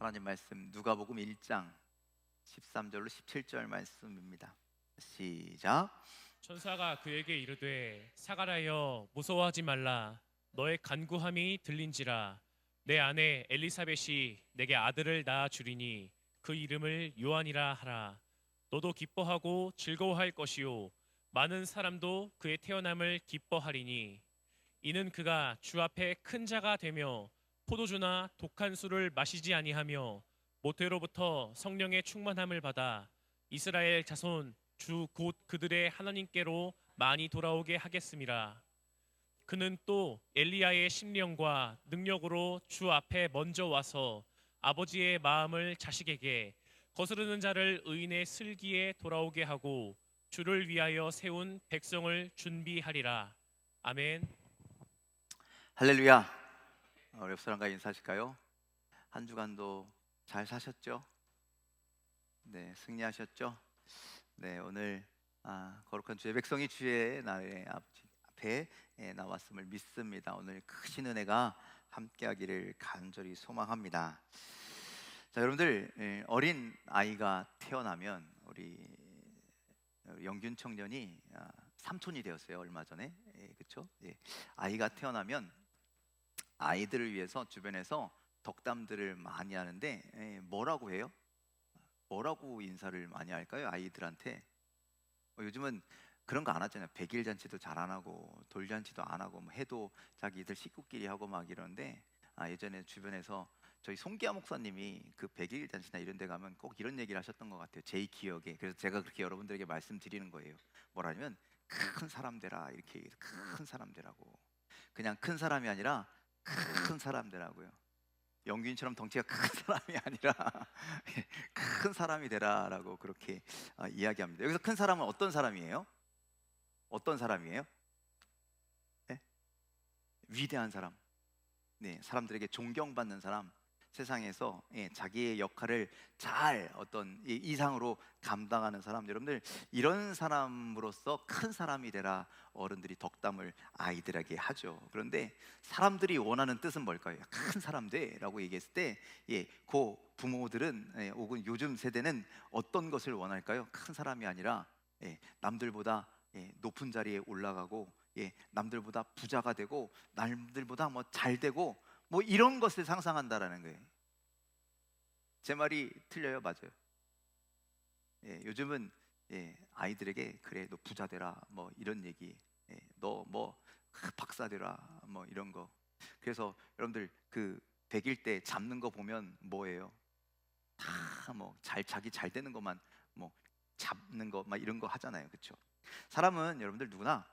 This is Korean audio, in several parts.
하나님 말씀 누가복음 1장 13절로 17절 말씀입니다. 시작. 천사가 그에게 이르되 사가랴여 무서워하지 말라. 너의 간구함이 들린지라. 내 아내 엘리사벳이 내게 아들을 낳아 주리니 그 이름을 요한이라 하라. 너도 기뻐하고 즐거워할 것이요 많은 사람도 그의 태어남을 기뻐하리니 이는 그가 주 앞에 큰 자가 되며 포도주나 독한 술을 마시지 아니하며 모태로부터 성령의 충만함을 받아 이스라엘 자손 주 곧 그들의 하나님께로 많이 돌아오게 하겠음이라. 그는 또 엘리야의 심령과 능력으로 주 앞에 먼저 와서 아버지의 마음을 자식에게 거스르는 자를 의인의 슬기에 돌아오게 하고 주를 위하여 세운 백성을 준비하리라. 아멘. 할렐루야. 옆 사람과 인사하실까요? 한 주간도 잘 사셨죠? 네, 승리하셨죠? 네, 오늘 거룩한 주의 백성이 주의 날에 앞에 나왔음을 믿습니다. 오늘 크신 은혜가 함께하기를 간절히 소망합니다. 자, 여러분들, 어린 아이가 태어나면 우리 영균 청년이 삼촌이 되었어요. 얼마 전에, 그렇죠? 아이가 태어나면 아이들을 위해서 주변에서 덕담들을 많이 하는데 뭐라고 해요? 뭐라고 인사를 많이 할까요? 아이들한테. 요즘은 그런 거 안 하잖아요. 백일 잔치도 잘 안 하고 돌잔치도 안 하고 뭐 해도 자기들 식구끼리 하고 막 이러는데 예전에 주변에서 저희 송기아 목사님이 그 백일 잔치나 이런 데 가면 꼭 이런 얘기를 하셨던 것 같아요. 제 기억에. 그래서 제가 그렇게 여러분들에게 말씀드리는 거예요. 뭐라면 큰 사람 되라, 이렇게 얘기해서 큰 사람 되라고. 그냥 큰 사람이 아니라 큰 사람 되라고요. 영균처럼 덩치가 큰 사람이 아니라 큰 사람이 되라라고 그렇게 이야기합니다. 여기서 큰 사람은 어떤 사람이에요? 어떤 사람이에요? 네? 위대한 사람, 네, 사람들에게 존경받는 사람, 세상에서 자기의 역할을 잘 어떤 이상으로 감당하는 사람, 여러분들 이런 사람으로서 큰 사람이 되라 어른들이 덕담을 아이들에게 하죠. 그런데 사람들이 원하는 뜻은 뭘까요? 큰 사람 돼라고 얘기했을 때 그 부모들은 혹은 요즘 세대는 어떤 것을 원할까요? 큰 사람이 아니라 남들보다 높은 자리에 올라가고 남들보다 부자가 되고 남들보다 뭐 잘 되고 뭐 이런 것을 상상한다라는 거예요. 제 말이 틀려요? 맞아요? 요즘은 아이들에게 그래 너 부자 되라 뭐 이런 얘기, 너 뭐 박사 되라 뭐 이런 거. 그래서 여러분들 그 100일 때 잡는 거 보면 뭐예요? 다 뭐 자기 잘 되는 것만 뭐 잡는 거 막 이런 거 하잖아요, 그렇죠? 사람은 여러분들 누구나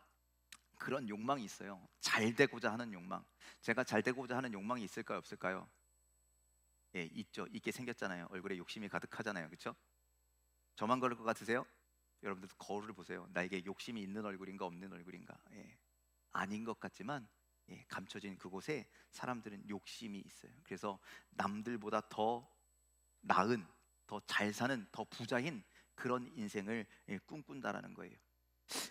그런 욕망이 있어요. 잘 되고자 하는 욕망. 제가 잘 되고자 하는 욕망이 있을까요, 없을까요? 있죠. 있게 생겼잖아요. 얼굴에 욕심이 가득하잖아요, 그렇죠? 저만 그럴 것 같으세요? 여러분들도 거울을 보세요. 나에게 욕심이 있는 얼굴인가 없는 얼굴인가? 아닌 것 같지만 감춰진 그곳에 사람들은 욕심이 있어요. 그래서 남들보다 더 나은, 더 잘 사는, 더 부자인 그런 인생을 꿈꾼다라는 거예요.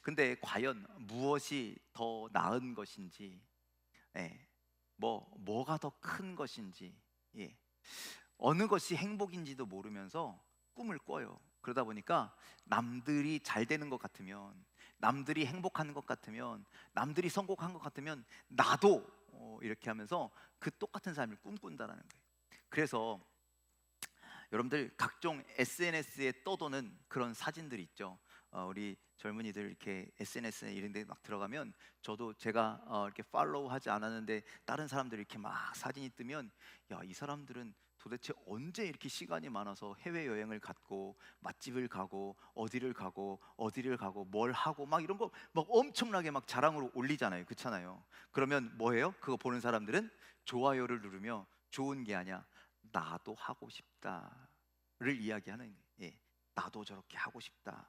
근데 과연 무엇이 더 나은 것인지, 뭐가 더 큰 것인지, 어느 것이 행복인지도 모르면서 꿈을 꿔요. 그러다 보니까 남들이 잘 되는 것 같으면, 남들이 행복한 것 같으면, 남들이 성공한 것 같으면 나도 이렇게 하면서 그 똑같은 삶을 꿈꾼다라는 거예요. 그래서 여러분들 각종 SNS에 떠도는 그런 사진들이 있죠. 우리 젊은이들 이렇게 SNS 이런 데 막 들어가면 저도 제가 이렇게 팔로우하지 않았는데 다른 사람들이 이렇게 막 사진이 뜨면 야, 이 사람들은 도대체 언제 이렇게 시간이 많아서 해외여행을 갔고 맛집을 가고 어디를 가고 뭘 하고 막 이런 거 막 엄청나게 막 자랑으로 올리잖아요. 그렇잖아요. 그러면 뭐예요? 그거 보는 사람들은 좋아요를 누르며 좋은 게 아니야, 나도 하고 싶다를 이야기하는, 나도 저렇게 하고 싶다,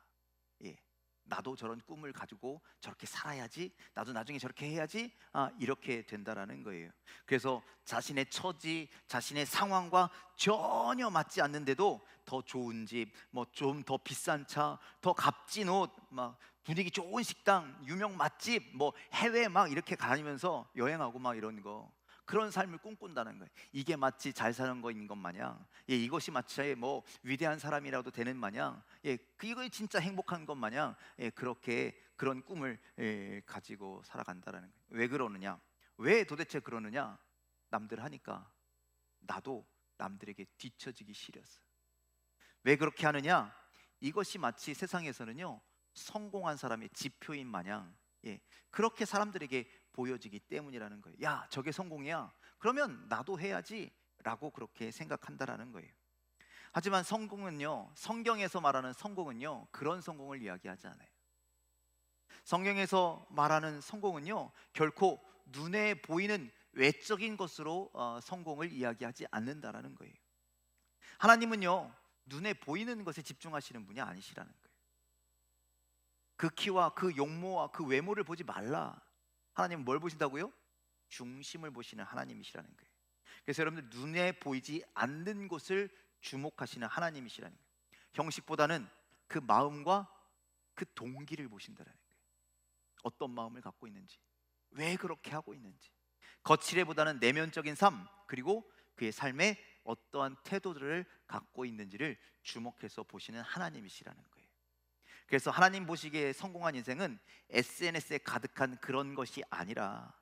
나도 저런 꿈을 가지고 저렇게 살아야지, 나도 나중에 저렇게 해야지, 이렇게 된다라는 거예요. 그래서 자신의 처지, 자신의 상황과 전혀 맞지 않는데도 더 좋은 집, 뭐 좀 더 비싼 차, 더 값진 옷, 막 분위기 좋은 식당, 유명 맛집, 뭐 해외 막 이렇게 다니면서 여행하고 막 이런 거. 그런 삶을 꿈꾼다는 거예요. 이게 마치 잘 사는 거인 것 마냥, 이것이 마치 뭐 위대한 사람이라도 되는 마냥, 이거 진짜 행복한 것 마냥, 그렇게 그런 꿈을 가지고 살아간다는 거예요. 왜 그러느냐? 왜 도대체 그러느냐? 남들 하니까 나도 남들에게 뒤처지기 싫었어. 왜 그렇게 하느냐? 이것이 마치 세상에서는요, 성공한 사람의 지표인 마냥, 그렇게 사람들에게 보여지기 때문이라는 거예요. 야, 저게 성공이야, 그러면 나도 해야지 라고 그렇게 생각한다라는 거예요. 하지만 성공은요, 성경에서 말하는 성공은요, 그런 성공을 이야기하지 않아요. 성경에서 말하는 성공은요, 결코 눈에 보이는 외적인 것으로 성공을 이야기하지 않는다라는 거예요. 하나님은요, 눈에 보이는 것에 집중하시는 분이 아니시라는 거예요. 그 키와 그 용모와 그 외모를 보지 말라. 하나님은 뭘 보신다고요? 중심을 보시는 하나님이시라는 거예요. 그래서 여러분들, 눈에 보이지 않는 것을 주목하시는 하나님이시라는 거예요. 형식보다는 그 마음과 그 동기를 보신다는 거예요. 어떤 마음을 갖고 있는지, 왜 그렇게 하고 있는지, 거칠애보다는 내면적인 삶, 그리고 그의 삶에 어떠한 태도들을 갖고 있는지를 주목해서 보시는 하나님이시라는 거예요. 그래서 하나님 보시기에 성공한 인생은 SNS에 가득한 그런 것이 아니라,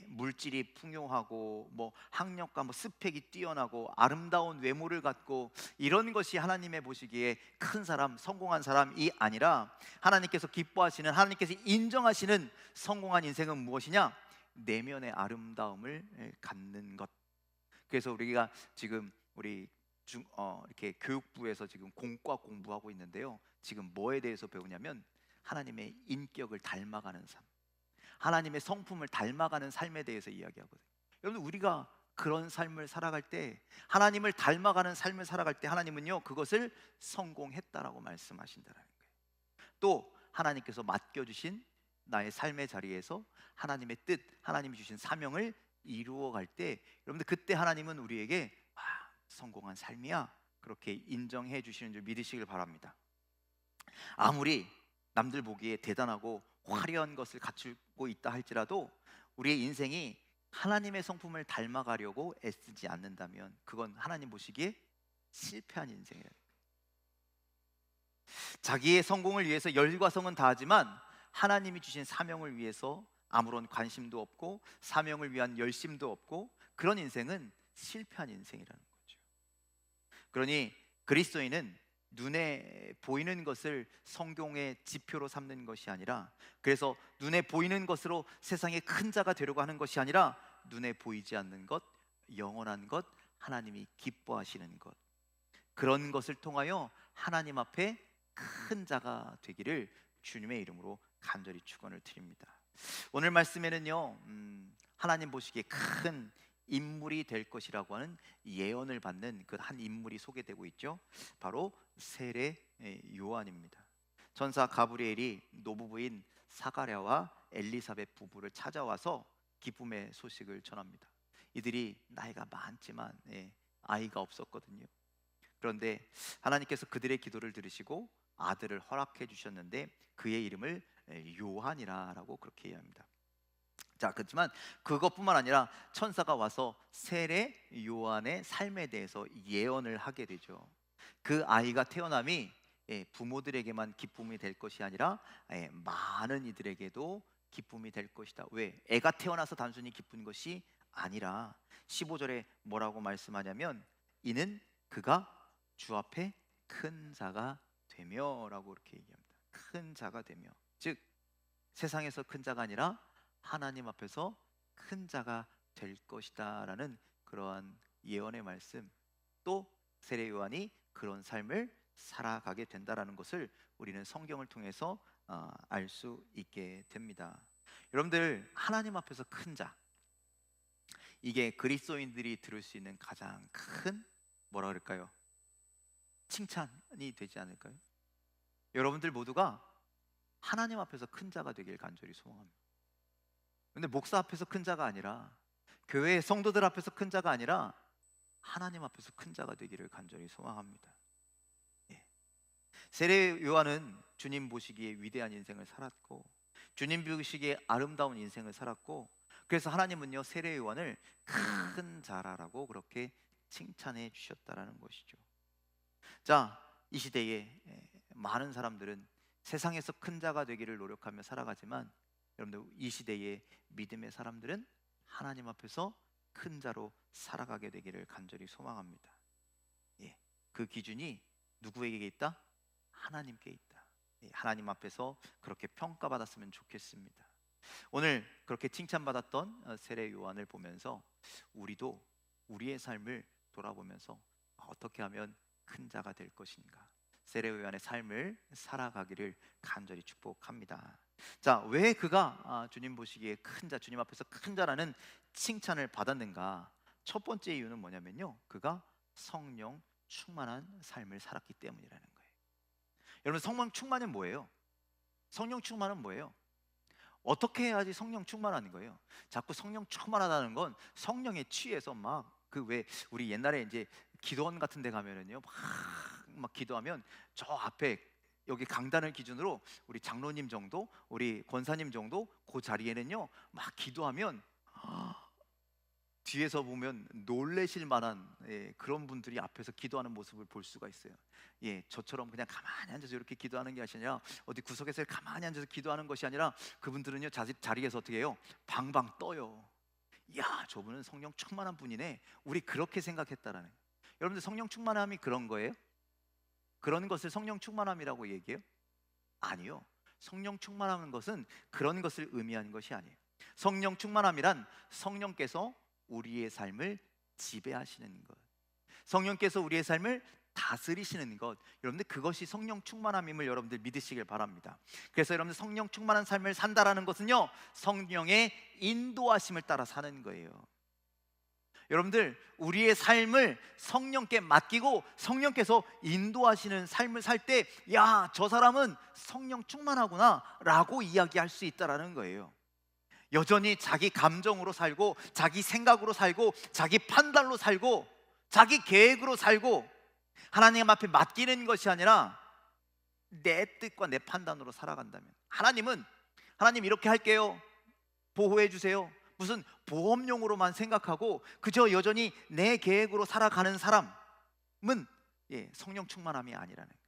물질이 풍요하고 뭐 학력과 뭐 스펙이 뛰어나고 아름다운 외모를 갖고 이런 것이 하나님의 보시기에 큰 사람, 성공한 사람이 아니라, 하나님께서 기뻐하시는, 하나님께서 인정하시는 성공한 인생은 무엇이냐? 내면의 아름다움을 갖는 것. 그래서 우리가 지금 이렇게 교육부에서 지금 공과 공부하고 있는데요, 지금 뭐에 대해서 배우냐면 하나님의 인격을 닮아가는 삶, 하나님의 성품을 닮아가는 삶에 대해서 이야기하거든요. 여러분, 우리가 그런 삶을 살아갈 때, 하나님을 닮아가는 삶을 살아갈 때 하나님은요, 그것을 성공했다라고 말씀하신다는 거예요. 또 하나님께서 맡겨주신 나의 삶의 자리에서 하나님의 뜻, 하나님이 주신 사명을 이루어갈 때, 여러분들, 그때 하나님은 우리에게 성공한 삶이야, 그렇게 인정해 주시는 줄 믿으시길 바랍니다. 아무리 남들 보기에 대단하고 화려한 것을 갖추고 있다 할지라도 우리의 인생이 하나님의 성품을 닮아가려고 애쓰지 않는다면 그건 하나님 보시기에 실패한 인생이에요. 자기의 성공을 위해서 열과 성은 다하지만 하나님이 주신 사명을 위해서 아무런 관심도 없고 사명을 위한 열심도 없고, 그런 인생은 실패한 인생이라는 거죠. 그러니 그리스도인은 눈에 보이는 것을 성공의 지표로 삼는 것이 아니라, 그래서 눈에 보이는 것으로 세상의 큰 자가 되려고 하는 것이 아니라, 눈에 보이지 않는 것, 영원한 것, 하나님이 기뻐하시는 것, 그런 것을 통하여 하나님 앞에 큰 자가 되기를 주님의 이름으로 간절히 축원을 드립니다. 오늘 말씀에는요, 하나님 보시기에 큰 인물이 될 것이라고 하는 예언을 받는 그 한 인물이 소개되고 있죠. 바로 세례 요한입니다. 천사 가브리엘이 노부부인 사가랴와 엘리사벳 부부를 찾아와서 기쁨의 소식을 전합니다. 이들이 나이가 많지만 아이가 없었거든요. 그런데 하나님께서 그들의 기도를 들으시고 아들을 허락해 주셨는데 그의 이름을 요한이라고 그렇게 이야기합니다. 자, 그렇지만 그것뿐만 아니라 천사가 와서 세례 요한의 삶에 대해서 예언을 하게 되죠. 그 아이가 태어남이 부모들에게만 기쁨이 될 것이 아니라 많은 이들에게도 기쁨이 될 것이다. 왜? 애가 태어나서 단순히 기쁜 것이 아니라 15절에 뭐라고 말씀하냐면, 이는 그가 주 앞에 큰 자가 되며 라고 이렇게 얘기합니다. 큰 자가 되며, 즉 세상에서 큰 자가 아니라 하나님 앞에서 큰 자가 될 것이다 라는 그러한 예언의 말씀, 또 세례 요한이 그런 삶을 살아가게 된다라는 것을 우리는 성경을 통해서 알 수 있게 됩니다. 여러분들, 하나님 앞에서 큰 자, 이게 그리스도인들이 들을 수 있는 가장 큰 뭐라 그럴까요? 칭찬이 되지 않을까요? 여러분들 모두가 하나님 앞에서 큰 자가 되길 간절히 소망합니다. 근데 목사 앞에서 큰 자가 아니라, 교회 성도들 앞에서 큰 자가 아니라 하나님 앞에서 큰 자가 되기를 간절히 소망합니다. 세례 요한은 주님 보시기에 위대한 인생을 살았고, 주님 보시기에 아름다운 인생을 살았고, 그래서 하나님은요 세례 요한을 큰 자라라고 그렇게 칭찬해 주셨다라는 것이죠. 자, 이 시대에 많은 사람들은 세상에서 큰 자가 되기를 노력하며 살아가지만, 여러분들 이 시대의 믿음의 사람들은 하나님 앞에서 큰 자로 살아가게 되기를 간절히 소망합니다. 예, 그 기준이 누구에게 있다? 하나님께 있다. 예, 하나님 앞에서 그렇게 평가받았으면 좋겠습니다. 오늘 그렇게 칭찬받았던 세례 요한을 보면서 우리도 우리의 삶을 돌아보면서 어떻게 하면 큰 자가 될 것인가, 세례 요한의 삶을 살아가기를 간절히 축복합니다. 자, 왜 그가 주님 보시기에 큰 자, 주님 앞에서 큰 자라는 칭찬을 받았는가? 첫 번째 이유는 뭐냐면요, 그가 성령 충만한 삶을 살았기 때문이라는 거예요. 여러분, 성령 충만은 뭐예요? 성령 충만은 뭐예요? 어떻게 해야지 성령 충만한 거예요? 자꾸 성령 충만하다는 건 성령에 취해서 막 그 왜 우리 옛날에 이제 기도원 같은 데 가면은요 막 기도하면 저 앞에 여기 강단을 기준으로 우리 장로님 정도, 우리 권사님 정도 그 자리에는요 막 기도하면 뒤에서 보면 놀래실 만한 그런 분들이 앞에서 기도하는 모습을 볼 수가 있어요. 예, 저처럼 그냥 가만히 앉아서 이렇게 기도하는 게 아니라 어디 구석에서 가만히 앉아서 기도하는 것이 아니라 그분들은요 자리에서 어떻게 해요? 방방 떠요. 야, 저분은 성령 충만한 분이네. 우리 그렇게 생각했다라는 거예요. 여러분들 성령 충만함이 그런 거예요? 그런 것을 성령 충만함이라고 얘기해요? 아니요. 성령 충만하는 것은 그런 것을 의미하는 것이 아니에요. 성령 충만함이란 성령께서 우리의 삶을 지배하시는 것, 성령께서 우리의 삶을 다스리시는 것, 여러분들 그것이 성령 충만함임을 여러분들 믿으시길 바랍니다. 그래서 여러분들 성령 충만한 삶을 산다라는 것은요 성령의 인도하심을 따라 사는 거예요. 여러분들 우리의 삶을 성령께 맡기고 성령께서 인도하시는 삶을 살 때, 야, 저 사람은 성령 충만하구나 라고 이야기할 수 있다라는 거예요. 여전히 자기 감정으로 살고 자기 생각으로 살고 자기 판단으로 살고 자기 계획으로 살고 하나님 앞에 맡기는 것이 아니라 내 뜻과 내 판단으로 살아간다면, 하나님 이렇게 할게요, 보호해 주세요, 무슨 보험용으로만 생각하고 그저 여전히 내 계획으로 살아가는 사람은 성령 충만함이 아니라는 거예요.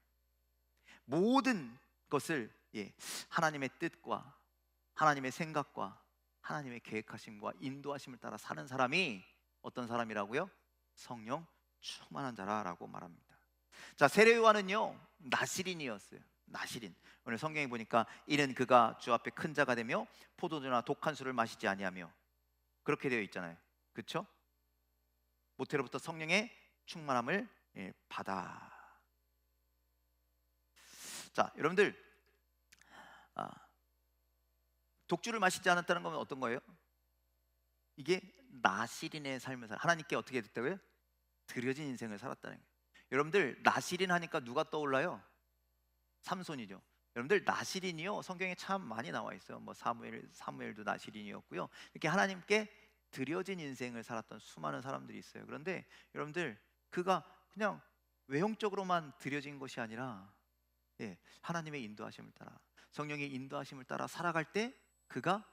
모든 것을 하나님의 뜻과 하나님의 생각과 하나님의 계획하심과 인도하심을 따라 사는 사람이 어떤 사람이라고요? 성령 충만한 자라라고 말합니다. 자, 세례 요한은요 나시린이었어요. 나시린. 오늘 성경에 보니까 이는 그가 주 앞에 큰 자가 되며 포도주나 독한 술을 마시지 아니하며, 그렇게 되어 있잖아요. 그렇죠? 모태로부터 성령의 충만함을 받아. 자, 여러분들 독주를 마시지 않았다는 건 어떤 거예요? 이게 나시린의 삶을 하나님께 어떻게 됐다고요? 드려진 인생을 살았다는 거예요. 여러분들 나시린 하니까 누가 떠올라요? 삼손이죠. 여러분들 나시린이요 성경에 참 많이 나와 있어요. 뭐 사무엘도 나시린이었고요. 이렇게 하나님께 드려진 인생을 살았던 수많은 사람들이 있어요. 그런데 여러분들 그가 그냥 외형적으로만 드려진 것이 아니라 하나님의 인도하심을 따라, 성령의 인도하심을 따라 살아갈 때 그가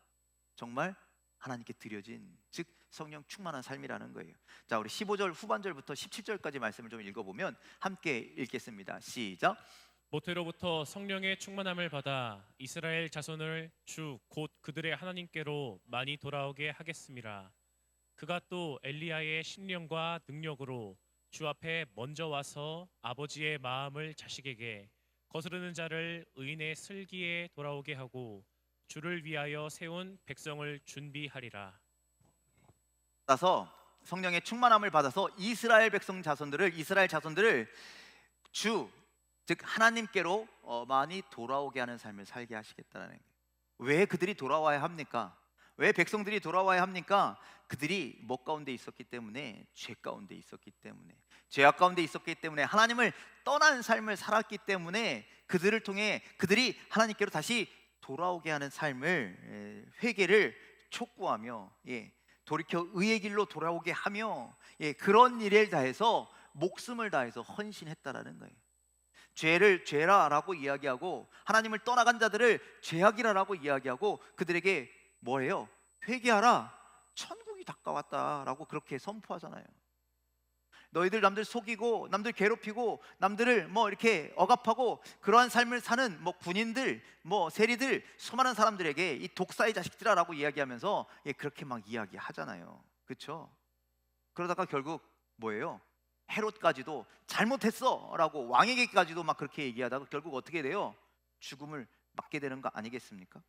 정말 하나님께 드려진, 즉 성령 충만한 삶이라는 거예요. 자, 우리 15절 후반절부터 17절까지 말씀을 좀 읽어보면 함께 읽겠습니다. 시작. 모태로부터 성령의 충만함을 받아 이스라엘 자손을 주 곧 그들의 하나님께로 많이 돌아오게 하겠습니다. 그가 또 엘리야의 신령과 능력으로 주 앞에 먼저 와서 아버지의 마음을 자식에게, 거스르는 자를 의인의 슬기에 돌아오게 하고 주를 위하여 세운 백성을 준비하리라. 따라서 성령의 충만함을 받아서 이스라엘 자손들을 주, 즉 하나님께로 많이 돌아오게 하는 삶을 살게 하시겠다는 거예요. 왜 그들이 돌아와야 합니까? 왜 백성들이 돌아와야 합니까? 그들이 뭐 가운데 있었기 때문에, 죄 가운데 있었기 때문에, 죄악 가운데 있었기 때문에, 하나님을 떠난 삶을 살았기 때문에 그들을 통해 그들이 하나님께로 다시 돌아오게 하는 삶을, 회개를 촉구하며 돌이켜 의의 길로 돌아오게 하며 그런 일을 다해서 목숨을 다해서 헌신했다라는 거예요. 죄를 죄라라고 이야기하고 하나님을 떠나간 자들을 죄악이라고 이야기하고 그들에게 뭐예요? 회개하라, 천국이 가까웠다라고 그렇게 선포하잖아요. 너희들 남들 속이고 남들 괴롭히고 남들을 뭐 이렇게 억압하고 그러한 삶을 사는 뭐 군인들, 뭐 세리들, 수많은 사람들에게 이 독사의 자식들아라고 이야기하면서 그렇게 막 이야기하잖아요. 그렇죠? 그러다가 결국 뭐예요? 헤롯까지도 잘못했어라고 왕에게까지도 막 그렇게 얘기하다가 결국 어떻게 돼요? 죽음을 맞게 되는 거 아니겠습니까?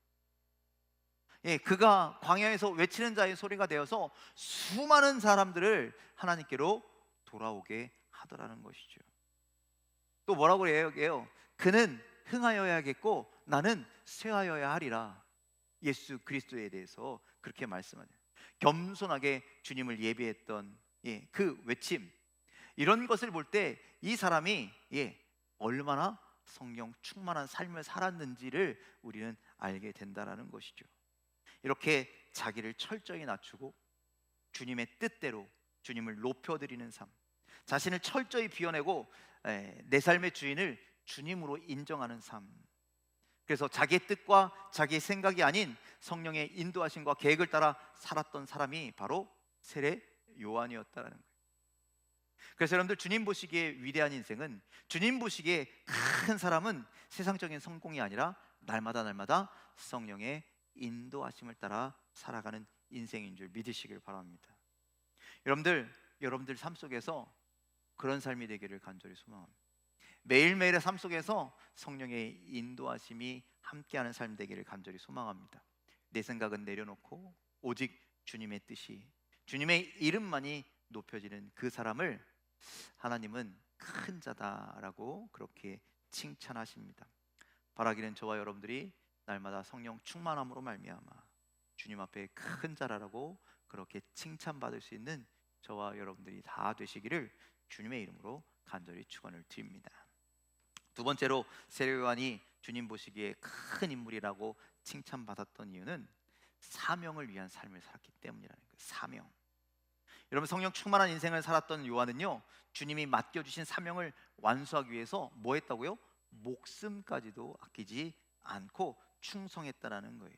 그가 광야에서 외치는 자의 소리가 되어서 수많은 사람들을 하나님께로 돌아오게 하더라는 것이죠. 또 뭐라고 해요? 그는 흥하여야겠고 나는 쇠하여야 하리라. 예수 그리스도에 대해서 그렇게 말씀하죠. 겸손하게 주님을 예배했던 그 외침, 이런 것을 볼 때 이 사람이 얼마나 성령 충만한 삶을 살았는지를 우리는 알게 된다는 것이죠. 이렇게 자기를 철저히 낮추고 주님의 뜻대로 주님을 높여드리는 삶, 자신을 철저히 비워내고 내 삶의 주인을 주님으로 인정하는 삶, 그래서 자기의 뜻과 자기의 생각이 아닌 성령의 인도하심과 계획을 따라 살았던 사람이 바로 세례 요한이었다는 거예요. 그래서 여러분들, 주님 보시기에 위대한 인생은, 주님 보시기에 큰 사람은 세상적인 성공이 아니라 날마다 성령의 인도하심을 따라 살아가는 인생인 줄 믿으시길 바랍니다. 여러분들 삶 속에서 그런 삶이 되기를 간절히 소망합니다. 매일매일의 삶 속에서 성령의 인도하심이 함께하는 삶 되기를 간절히 소망합니다. 내 생각은 내려놓고 오직 주님의 뜻이, 주님의 이름만이 높여지는 그 사람을 하나님은 큰 자다라고 그렇게 칭찬하십니다. 바라기는 저와 여러분들이 날마다 성령 충만함으로 말미암아 주님 앞에 큰 자라라고 그렇게 칭찬받을 수 있는 저와 여러분들이 다 되시기를 주님의 이름으로 간절히 축원을 드립니다. 두 번째로 세례 요한이 주님 보시기에 큰 인물이라고 칭찬받았던 이유는 사명을 위한 삶을 살았기 때문이라는 거예요. 사명. 여러분, 성령 충만한 인생을 살았던 요한은요, 주님이 맡겨주신 사명을 완수하기 위해서 뭐 했다고요? 목숨까지도 아끼지 않고 충성했다라는 거예요.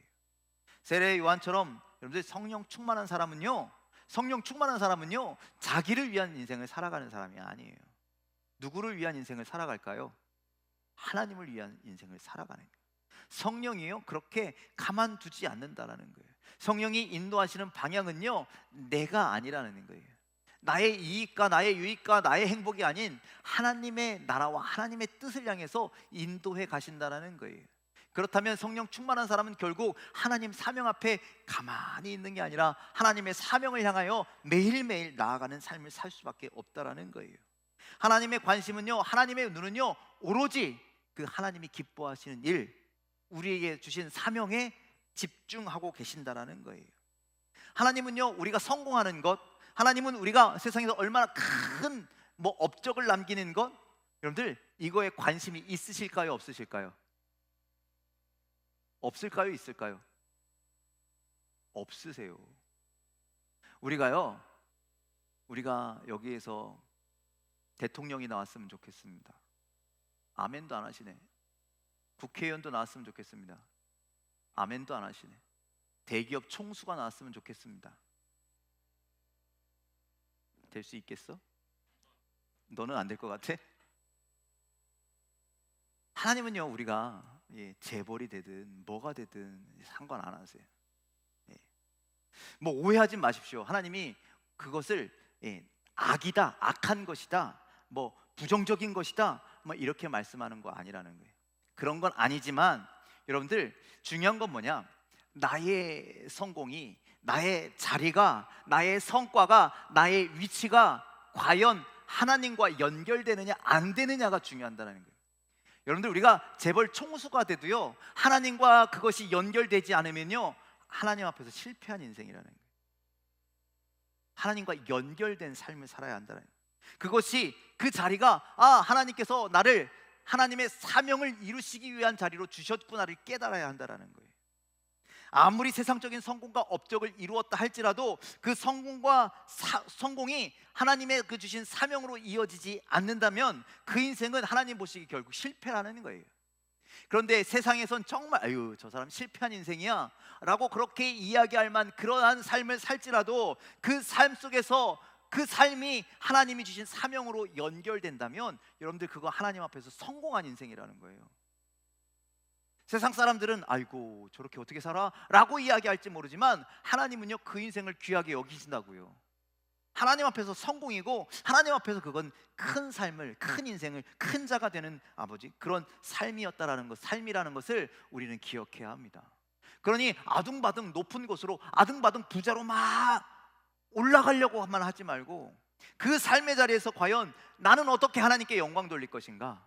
세례 요한처럼 여러분들 성령 충만한 사람은요 자기를 위한 인생을 살아가는 사람이 아니에요. 누구를 위한 인생을 살아갈까요? 하나님을 위한 인생을 살아가는 거예요. 성령이요 그렇게 가만두지 않는다라는 거예요. 성령이 인도하시는 방향은요 내가 아니라는 거예요. 나의 이익과 나의 유익과 나의 행복이 아닌 하나님의 나라와 하나님의 뜻을 향해서 인도해 가신다라는 거예요. 그렇다면 성령 충만한 사람은 결국 하나님 사명 앞에 가만히 있는 게 아니라 하나님의 사명을 향하여 매일매일 나아가는 삶을 살 수밖에 없다라는 거예요. 하나님의 관심은요, 하나님의 눈은요 오로지 그 하나님이 기뻐하시는 일, 우리에게 주신 사명에 집중하고 계신다라는 거예요. 하나님은요 우리가 성공하는 것, 하나님은 우리가 세상에서 얼마나 큰 업적을 남기는 것, 여러분들 이거에 관심이 있으실까요, 없으실까요? 없을까요, 있을까요? 없으세요. 우리가 여기에서 대통령이 나왔으면 좋겠습니다. 아멘도 안 하시네. 국회의원도 나왔으면 좋겠습니다. 아멘도 안 하시네. 대기업 총수가 나왔으면 좋겠습니다. 될 수 있겠어? 너는 안 될 것 같아? 하나님은요 우리가 재벌이 되든 뭐가 되든 상관 안 하세요. 뭐 오해하지 마십시오. 하나님이 그것을 악이다, 악한 것이다, 뭐 부정적인 것이다, 뭐 이렇게 말씀하는 거 아니라는 거예요. 그런 건 아니지만 여러분들 중요한 건 뭐냐? 나의 성공이, 나의 자리가, 나의 성과가, 나의 위치가 과연 하나님과 연결되느냐 안 되느냐가 중요하다는 거예요. 여러분들 우리가 재벌 총수가 돼도요 하나님과 그것이 연결되지 않으면요 하나님 앞에서 실패한 인생이라는 거예요. 하나님과 연결된 삶을 살아야 한다는 거예요. 그것이 그 자리가 하나님께서 나를 하나님의 사명을 이루시기 위한 자리로 주셨구나를 깨달아야 한다는 거예요. 아무리 세상적인 성공과 업적을 이루었다 할지라도 그 성공과 성공이 하나님의 그 주신 사명으로 이어지지 않는다면 그 인생은 하나님 보시기 결국 실패라는 거예요. 그런데 세상에선 정말 아유 저 사람 실패한 인생이야 라고 그렇게 이야기할 만 그러한 삶을 살지라도 그 삶 속에서 그 삶이 하나님이 주신 사명으로 연결된다면 여러분들 그거 하나님 앞에서 성공한 인생이라는 거예요. 세상 사람들은 아이고 저렇게 어떻게 살아? 라고 이야기할지 모르지만 하나님은요 그 인생을 귀하게 여기신다고요. 하나님 앞에서 성공이고 하나님 앞에서 그건 큰 삶을, 큰 인생을, 큰 자가 되는 아버지 그런 삶이었다라는 것, 삶이라는 것을 우리는 기억해야 합니다. 그러니 아둥바둥 높은 곳으로 아둥바둥 부자로 막 올라가려고만 하지 말고 그 삶의 자리에서 과연 나는 어떻게 하나님께 영광 돌릴 것인가?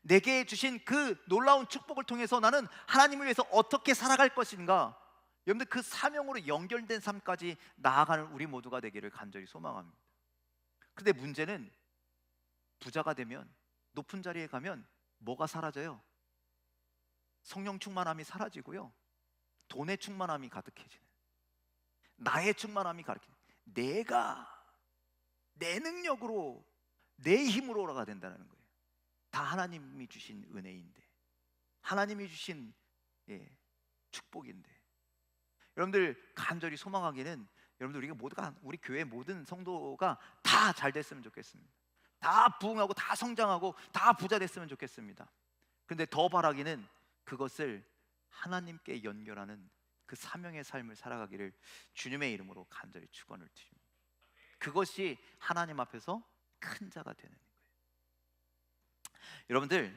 내게 주신 그 놀라운 축복을 통해서 나는 하나님을 위해서 어떻게 살아갈 것인가? 여러분들 그 사명으로 연결된 삶까지 나아가는 우리 모두가 되기를 간절히 소망합니다. 그런데 문제는 부자가 되면 높은 자리에 가면 뭐가 사라져요? 성령 충만함이 사라지고요 돈의 충만함이 가득해지는, 나의 충만함이 가득해지는, 내가 내 능력으로 내 힘으로가 된다는 거예요. 다 하나님이 주신 은혜인데, 하나님이 주신 축복인데, 여러분들 간절히 소망하기는 여러분들 우리가 모두가 우리 교회 모든 성도가 다 잘 됐으면 좋겠습니다. 다 부흥하고 다 성장하고 다 부자 됐으면 좋겠습니다. 그런데 더 바라기는 그것을 하나님께 연결하는 그 사명의 삶을 살아가기를 주님의 이름으로 간절히 축원을 드립니다. 그것이 하나님 앞에서 큰 자가 되는 거예요. 여러분들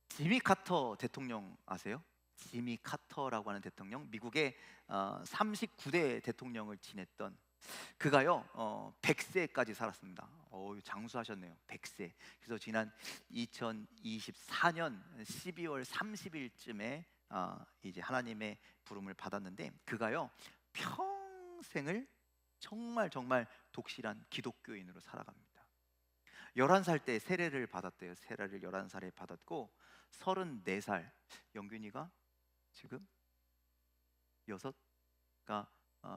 지미 카터 대통령 아세요? 지미 카터라고 하는 대통령, 미국의 39대 대통령을 지냈던 그가요 100세까지 살았습니다. 장수하셨네요. 100세. 그래서 지난 2024년 12월 30일쯤에 이제 하나님의 부름을 받았는데 그가요 평생을 정말 독실한 기독교인으로 살아갑니다. 11살 때 세례를 받았대요. 세례를 11살에 받았고 34살, 영균이가 지금 6가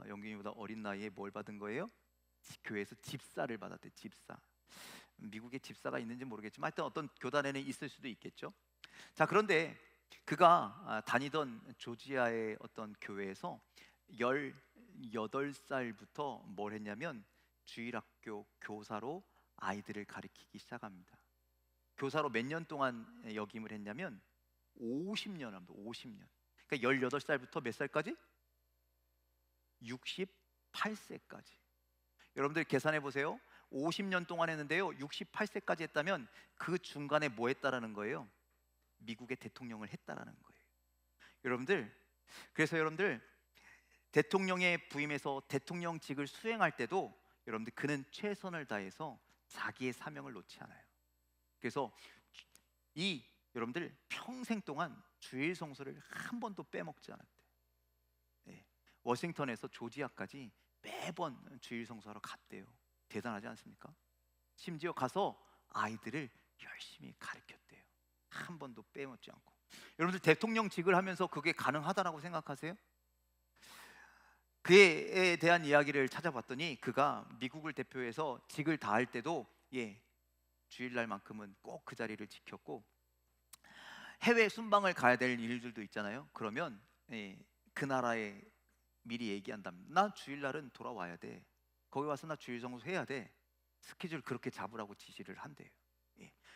영균이보다 어린 나이에 뭘 받은 거예요? 교회에서 집사를 받았대. 집사. 미국에 집사가 있는지 모르겠지만 하여튼 어떤 교단에는 있을 수도 있겠죠. 자, 그런데 그가 다니던 조지아의 어떤 교회에서 18살부터 뭘 했냐면 주일학교 교사로 아이들을 가르치기 시작합니다. 교사로 몇 년 동안 역임을 했냐면 50년 합니다. 50년. 그러니까 18살부터 몇 살까지? 68세까지. 여러분들 계산해 보세요. 50년 동안 했는데요 68세까지 했다면 그 중간에 뭐 했다라는 거예요? 미국의 대통령을 했다라는 거예요. 여러분들, 그래서 여러분들 대통령에 부임해서 대통령직을 수행할 때도 여러분들 그는 최선을 다해서 자기의 사명을 놓지 않아요. 그래서 여러분들 평생 동안 주일 성수를 한 번도 빼먹지 않았대요. 워싱턴에서 조지아까지 매번 주일 성수하러 갔대요. 대단하지 않습니까? 심지어 가서 아이들을 열심히 가르쳤대요. 한 번도 빼먹지 않고. 여러분들 대통령직을 하면서 그게 가능하다라고 생각하세요? 그에 대한 이야기를 찾아봤더니 그가 미국을 대표해서 직을 다할 때도 주일날만큼은 꼭 그 자리를 지켰고, 해외 순방을 가야 될 일들도 있잖아요. 그러면 그 나라에 미리 얘기한답니다. 나 주일날은 돌아와야 돼. 거기 와서 나 주일 성수 해야 돼. 스케줄 그렇게 잡으라고 지시를 한대요.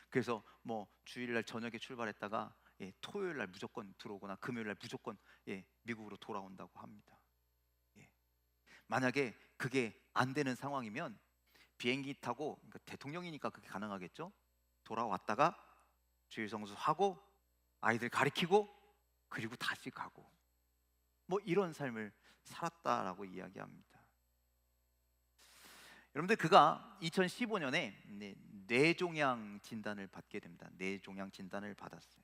그래서 뭐 주일날 저녁에 출발했다가 토요일날 무조건 들어오거나 금요일날 무조건 미국으로 돌아온다고 합니다. 만약에 그게 안 되는 상황이면 비행기 타고, 그러니까 대통령이니까 그게 가능하겠죠. 돌아왔다가 주일 성수하고 아이들 가르치고 그리고 다시 가고 뭐 이런 삶을 살았다라고 이야기합니다. 여러분들 그가 2015년에 뇌종양 진단을 받게 됩니다. 뇌종양 진단을 받았어요.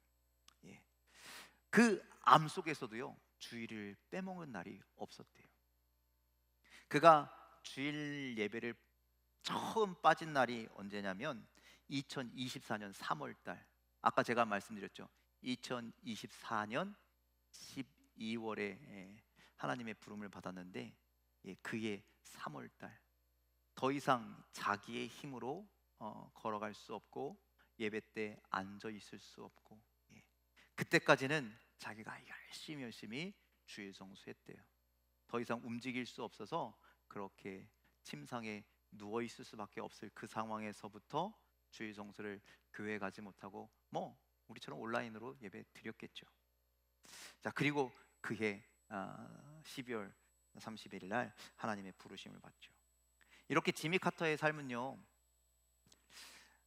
그 암 속에서도요 주일을 빼먹은 날이 없었대요. 그가 주일 예배를 처음 빠진 날이 언제냐면 2024년 3월 달. 아까 제가 말씀드렸죠. 2024년 12월에 하나님의 부름을 받았는데 그의 3월 달. 더 이상 자기의 힘으로 걸어갈 수 없고 예배 때 앉아 있을 수 없고, 예. 그때까지는 자기가 열심히 주일 성수했대요. 더 이상 움직일 수 없어서 그렇게 침상에 누워 있을 수밖에 없을 그 상황에서부터 주일 성수를 교회 가지 못하고 뭐 우리처럼 온라인으로 예배 드렸겠죠. 자, 그리고 그해 12월 30일 날 하나님의 부르심을 받죠. 이렇게 지미 카터의 삶은요,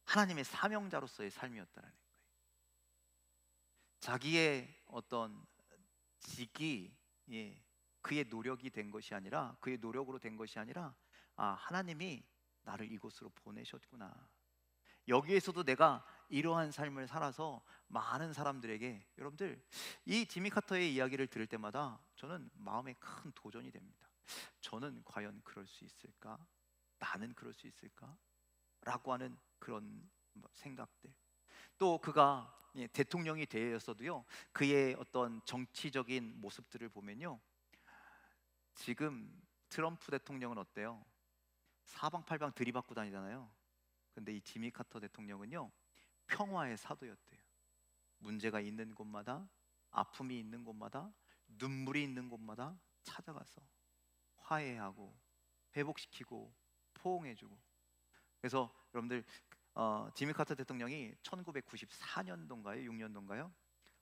하나님의 사명자로서의 삶이었다라는 거예요. 자기의 어떤 직이, 예, 그의 노력이 된 것이 아니라, 그의 노력으로 된 것이 아니라, 하나님이 나를 이곳으로 보내셨구나. 여기에서도 내가 이러한 삶을 살아서 많은 사람들에게, 여러분들 이 지미 카터의 이야기를 들을 때마다 저는 마음에 큰 도전이 됩니다. 저는 과연 그럴 수 있을까? 나는 그럴 수 있을까? 라고 하는 그런 생각들. 또 그가 대통령이 되었어도요, 그의 어떤 정치적인 모습들을 보면요, 지금 트럼프 대통령은 어때요? 사방팔방 들이받고 다니잖아요. 근데 이 지미 카터 대통령은요, 평화의 사도였대요. 문제가 있는 곳마다, 아픔이 있는 곳마다, 눈물이 있는 곳마다 찾아가서 화해하고 회복시키고 포옹해주고. 그래서 여러분들 지미 카터 대통령이 1994년도인가요? 6년도인가요?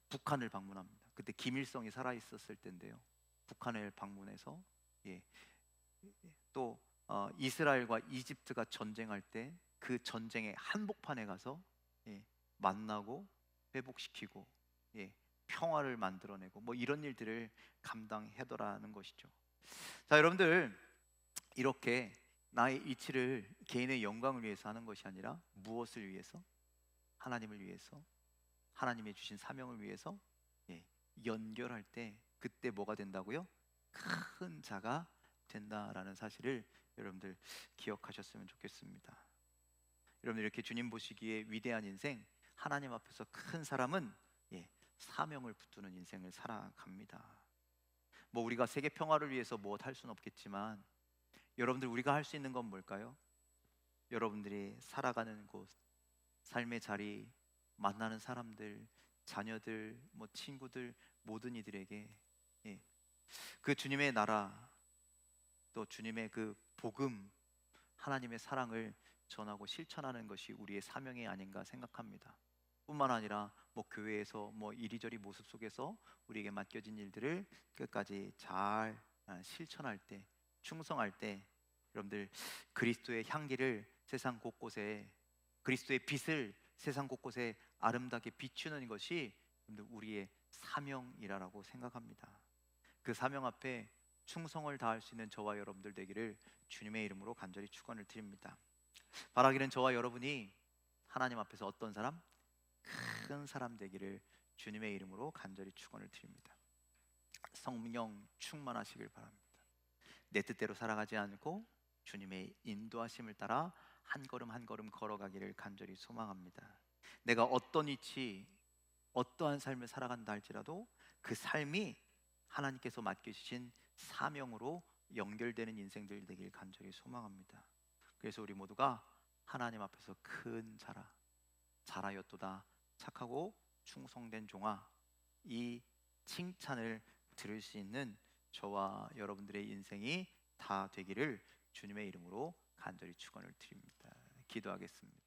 북한을 방문합니다. 그때 김일성이 살아 있었을 때인데요. 북한을 방문해서, 예, 또 이스라엘과 이집트가 전쟁할 때 그 전쟁의 한복판에 가서, 예, 만나고 회복시키고, 예, 평화를 만들어내고 뭐 이런 일들을 감당하더라는 것이죠. 자, 여러분들 이렇게 나의 이치를 개인의 영광을 위해서 하는 것이 아니라 무엇을 위해서? 하나님을 위해서, 하나님의 주신 사명을 위해서, 예, 연결할 때 그때 뭐가 된다고요? 큰 자가 된다라는 사실을 여러분들 기억하셨으면 좋겠습니다. 여러분들 이렇게 주님 보시기에 위대한 인생, 하나님 앞에서 큰 사람은, 예, 사명을 붙드는 인생을 살아갑니다. 뭐 우리가 세계 평화를 위해서 무엇 할 수는 없겠지만, 여러분들 우리가 할 수 있는 건 뭘까요? 여러분들이 살아가는 곳, 삶의 자리, 만나는 사람들, 자녀들, 뭐 친구들, 모든 이들에게, 예, 그 주님의 나라, 또 주님의 그 복음, 하나님의 사랑을 전하고 실천하는 것이 우리의 사명이 아닌가 생각합니다. 뿐만 아니라 뭐 교회에서 뭐 이리저리 모습 속에서 우리에게 맡겨진 일들을 끝까지 잘 실천할 때, 충성할 때, 여러분들 그리스도의 향기를 세상 곳곳에, 그리스도의 빛을 세상 곳곳에 아름답게 비추는 것이 여러분들 우리의 사명이라고 생각합니다. 그 사명 앞에 충성을 다할 수 있는 저와 여러분들 되기를 주님의 이름으로 간절히 축원을 드립니다. 바라기는 저와 여러분이 하나님 앞에서 어떤 사람? 큰 사람 되기를 주님의 이름으로 간절히 축원을 드립니다. 성령 충만하시길 바랍니다. 내 뜻대로 살아가지 않고 주님의 인도하심을 따라 한 걸음 한 걸음 걸어가기를 간절히 소망합니다. 내가 어떤 위치, 어떠한 삶을 살아간다 할지라도 그 삶이 하나님께서 맡겨주신 사명으로 연결되는 인생들 되길 간절히 소망합니다. 그래서 우리 모두가 하나님 앞에서 큰 자라, 잘하였도다 착하고 충성된 종아, 이 칭찬을 들을 수 있는 저와 여러분들의 인생이 다 되기를 주님의 이름으로 간절히 축원을 드립니다. 기도하겠습니다.